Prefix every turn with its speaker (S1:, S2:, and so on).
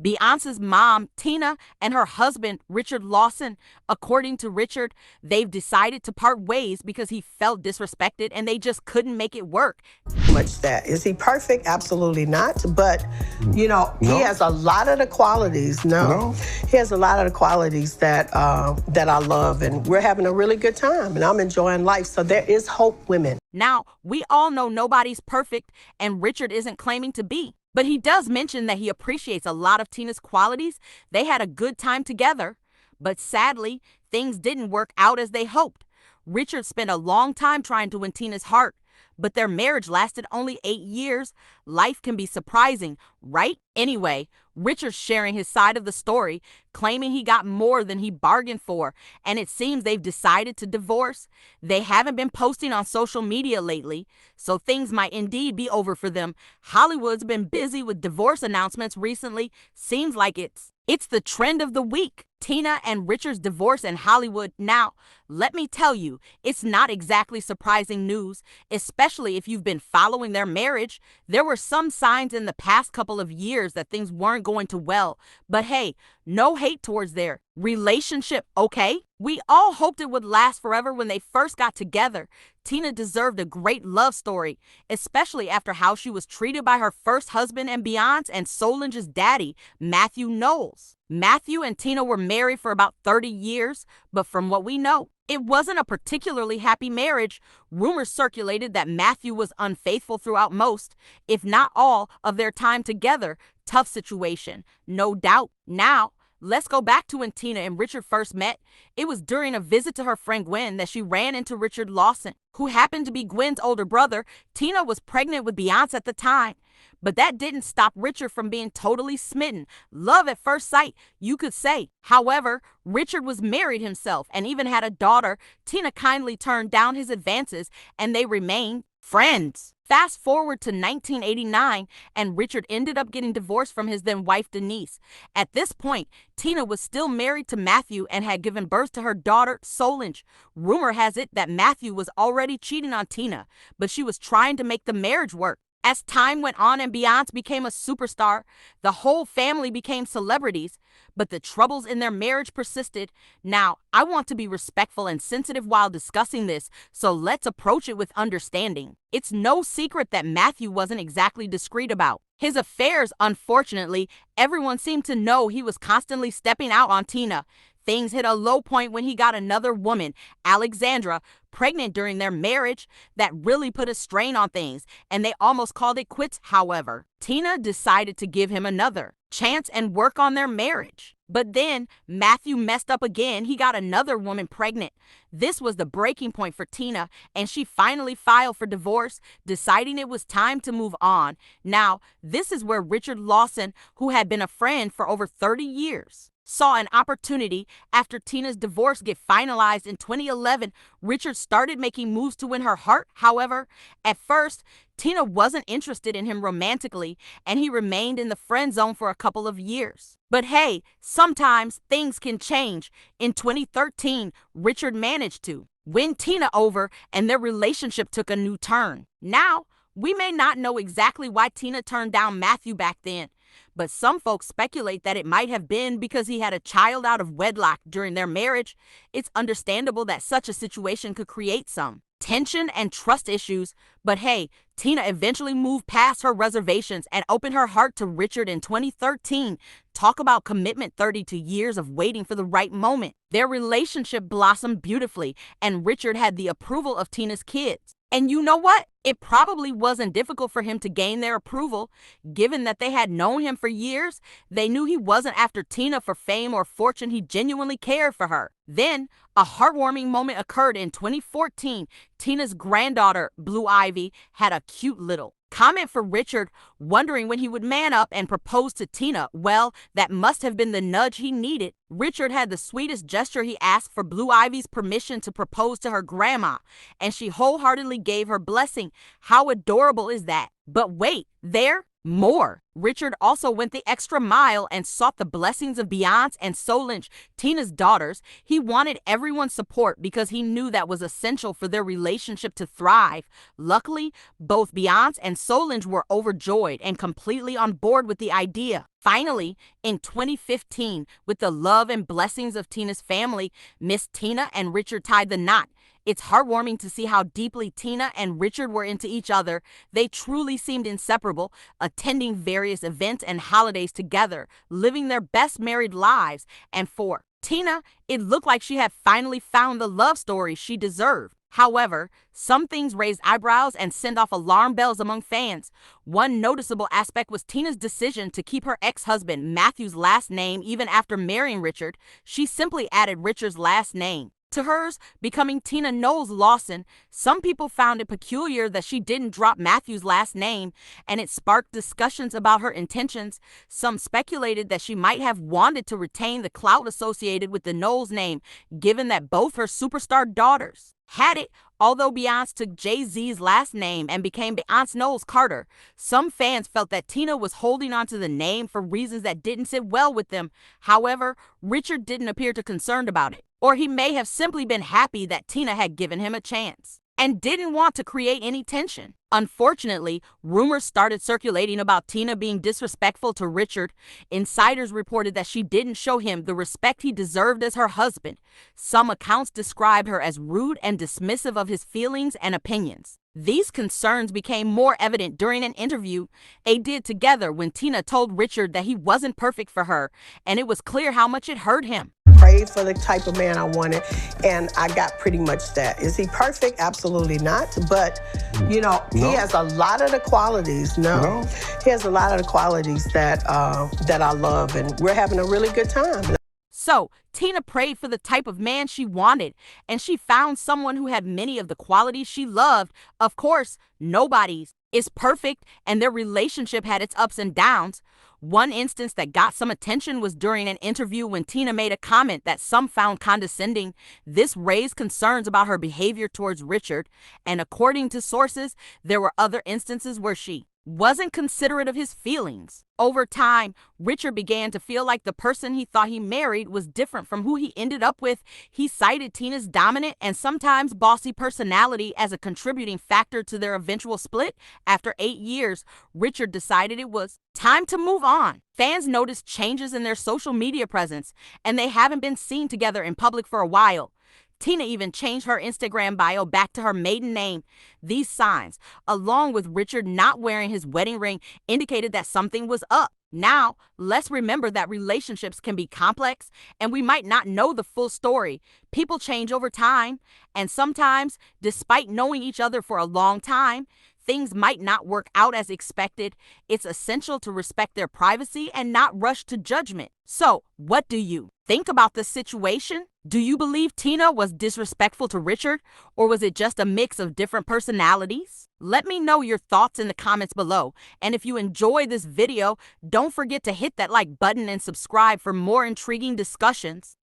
S1: Beyonce's mom, Tina, and her husband, Richard Lawson, according to Richard, they've decided to part ways because he felt disrespected and they just couldn't make it work.
S2: Much that. Is he perfect? Absolutely not. But, he has a lot of the qualities. No. He has a lot of the qualities that that I love, and we're having a really good time, and I'm enjoying life. So there is hope, women.
S1: Now, we all know nobody's perfect, and Richard isn't claiming to be. But he does mention that he appreciates a lot of Tina's qualities. They had a good time together. But sadly, things didn't work out as they hoped. Richard spent a long time trying to win Tina's heart, but their marriage lasted only 8 years. Life can be surprising, right? Anyway, Richard's sharing his side of the story, claiming he got more than he bargained for, and it seems they've decided to divorce. They haven't been posting on social media lately, so things might indeed be over for them. Hollywood's been busy with divorce announcements recently. Seems like it's the trend of the week. Tina and Richard's divorce in Hollywood. Now, let me tell you, it's not exactly surprising news, especially if you've been following their marriage. There were some signs in the past couple of years that things weren't going too well. But hey, no hate towards their relationship, okay? We all hoped it would last forever when they first got together. Tina deserved a great love story, especially after how she was treated by her first husband and Beyonce and Solange's daddy, Matthew Knowles. Matthew and Tina were married for about 30 years, but from what we know, it wasn't a particularly happy marriage. Rumors circulated that Matthew was unfaithful throughout most, if not all, of their time together. Tough situation, no doubt. Now, let's go back to when Tina and Richard first met. It was during a visit to her friend Gwen that she ran into Richard Lawson, who happened to be Gwen's older brother. Tina was pregnant with Beyonce at the time. But that didn't stop Richard from being totally smitten. Love at first sight, you could say. However, Richard was married himself and even had a daughter. Tina kindly turned down his advances and they remained friends. Fast forward to 1989, and Richard ended up getting divorced from his then wife Denise. At this point, Tina was still married to Matthew and had given birth to her daughter Solange. Rumor has it that Matthew was already cheating on Tina, but she was trying to make the marriage work. As time went on and Beyonce became a superstar, the whole family became celebrities, but the troubles in their marriage persisted. Now, I want to be respectful and sensitive while discussing this, so let's approach it with understanding. It's no secret that Matthew wasn't exactly discreet about his affairs. Unfortunately, everyone seemed to know he was constantly stepping out on Tina. Things hit a low point when he got another woman, Alexandra, pregnant during their marriage. That really put a strain on things, and they almost called it quits. However, Tina decided to give him another chance and work on their marriage. But then Matthew messed up again. He got another woman pregnant. This was the breaking point for Tina, and she finally filed for divorce, deciding it was time to move on. Now, this is where Richard Lawson, who had been a friend for over 30 years, saw an opportunity. After Tina's divorce get finalized in 2011, Richard started making moves to win her heart. However, at first, Tina wasn't interested in him romantically, and he remained in the friend zone for a couple of years. But hey, sometimes things can change. In 2013, Richard managed to win Tina over, and their relationship took a new turn. Now, we may not know exactly why Tina turned down Matthew back then, but some folks speculate that it might have been because he had a child out of wedlock during their marriage. It's understandable that such a situation could create some tension and trust issues, but hey, Tina eventually moved past her reservations and opened her heart to Richard in 2013. Talk about commitment, 32 years of waiting for the right moment. Their relationship blossomed beautifully, and Richard had the approval of Tina's kids. And you know what? It probably wasn't difficult for him to gain their approval. Given that they had known him for years, they knew he wasn't after Tina for fame or fortune. He genuinely cared for her. Then, a heartwarming moment occurred in 2014. Tina's granddaughter, Blue Ivy, had a cute little comment for Richard, wondering when he would man up and propose to Tina. Well, that must have been the nudge he needed. Richard had the sweetest gesture. He asked for Blue Ivy's permission to propose to her grandma, and she wholeheartedly gave her blessing. How adorable is that? But wait, there More, Richard also went the extra mile and sought the blessings of Beyonce and Solange, Tina's daughters. He wanted everyone's support because he knew that was essential for their relationship to thrive. Luckily, both Beyonce and Solange were overjoyed and completely on board with the idea. Finally, in 2015, with the love and blessings of Tina's family, Miss Tina and Richard tied the knot. It's heartwarming to see how deeply Tina and Richard were into each other. They truly seemed inseparable, attending various events and holidays together, living their best married lives. And for Tina, it looked like she had finally found the love story she deserved. However, some things raised eyebrows and sent off alarm bells among fans. One noticeable aspect was Tina's decision to keep her ex-husband Matthew's last name even after marrying Richard. She simply added Richard's last name to hers, becoming Tina Knowles Lawson. Some people found it peculiar that she didn't drop Matthew's last name, and it sparked discussions about her intentions. Some speculated that she might have wanted to retain the clout associated with the Knowles name, given that both her superstar daughters had it. Although Beyonce took Jay-Z's last name and became Beyonce Knowles Carter, some fans felt that Tina was holding on to the name for reasons that didn't sit well with them. However, Richard didn't appear too concerned about it, or he may have simply been happy that Tina had given him a chance and didn't want to create any tension. Unfortunately, rumors started circulating about Tina being disrespectful to Richard. Insiders reported that she didn't show him the respect he deserved as her husband. Some accounts described her as rude and dismissive of his feelings and opinions. These concerns became more evident during an interview they did together when Tina told Richard that he wasn't perfect for her, and it was clear how much it hurt him.
S2: Prayed for the type of man I wanted, and I got pretty much that. Is he perfect? Absolutely not. But, he has a lot of the qualities. He has a lot of the qualities that I love, and we're having a really good time.
S1: So, Tina prayed for the type of man she wanted, and she found someone who had many of the qualities she loved. Of course, nobody's is perfect, and their relationship had its ups and downs. One instance that got some attention was during an interview when Tina made a comment that some found condescending. This raised concerns about her behavior towards Richard, and according to sources, there were other instances where she wasn't considerate of his feelings. Over time, Richard began to feel like the person he thought he married was different from who he ended up with. He cited Tina's dominant and sometimes bossy personality as a contributing factor to their eventual split. After 8 years, Richard decided it was time to move on. Fans noticed changes in their social media presence, and they haven't been seen together in public for a while. Tina even changed her Instagram bio back to her maiden name. These signs, along with Richard not wearing his wedding ring, indicated that something was up. Now, let's remember that relationships can be complex, and we might not know the full story. People change over time, and sometimes, despite knowing each other for a long time, things might not work out as expected. It's essential to respect their privacy and not rush to judgment. So, what do you think about this situation? Do you believe Tina was disrespectful to Richard, or was it just a mix of different personalities? Let me know your thoughts in the comments below. And if you enjoyed this video, don't forget to hit that like button and subscribe for more intriguing discussions.